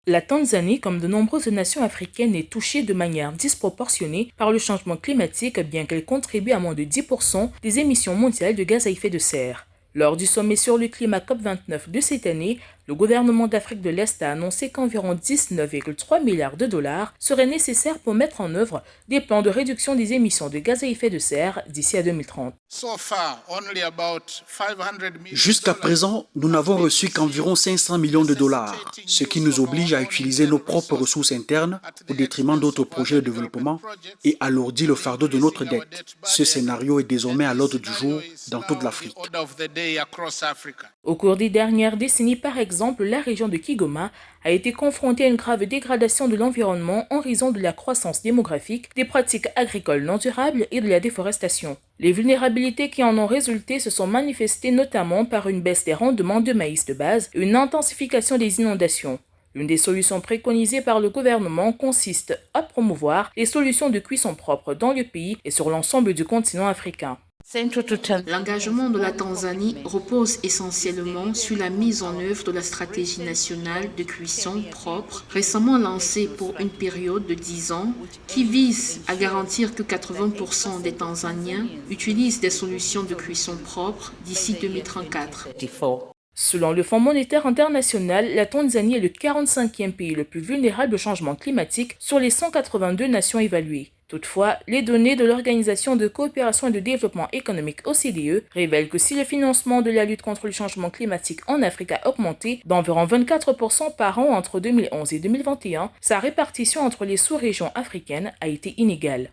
La Tanzanie, comme de nombreuses nations africaines, est touchée de manière disproportionnée par le changement climatique, bien qu'elle contribue à moins de 10% des émissions mondiales de gaz à effet de serre. Lors du sommet sur le climat COP29 de cette année, le gouvernement d'Afrique de l'Est a annoncé qu'environ 19,3 milliards de dollars seraient nécessaires pour mettre en œuvre des plans de réduction des émissions de gaz à effet de serre d'ici à 2030. Jusqu'à présent, nous n'avons reçu qu'environ 500 millions de dollars, ce qui nous oblige à utiliser nos propres ressources internes au détriment d'autres projets de développement et alourdit le fardeau de notre dette. Ce scénario est désormais à l'ordre du jour dans toute l'Afrique. Au cours des dernières décennies, par exemple, la région de Kigoma a été confrontée à une grave dégradation de l'environnement en raison de la croissance démographique, des pratiques agricoles non durables et de la déforestation. Les vulnérabilités qui en ont résulté se sont manifestées notamment par une baisse des rendements de maïs de base et une intensification des inondations. L'une des solutions préconisées par le gouvernement consiste à promouvoir les solutions de cuisson propre dans le pays et sur l'ensemble du continent africain. L'engagement de la Tanzanie repose essentiellement sur la mise en œuvre de la stratégie nationale de cuisson propre, récemment lancée pour une période de 10 ans, qui vise à garantir que 80% des Tanzaniens utilisent des solutions de cuisson propre d'ici 2034. Selon le Fonds monétaire international, la Tanzanie est le 45e pays le plus vulnérable au changement climatique sur les 182 nations évaluées. Toutefois, les données de l'Organisation de coopération et de développement économique OCDE révèlent que si le financement de la lutte contre le changement climatique en Afrique a augmenté d'environ 24% par an entre 2011 et 2021, sa répartition entre les sous-régions africaines a été inégale.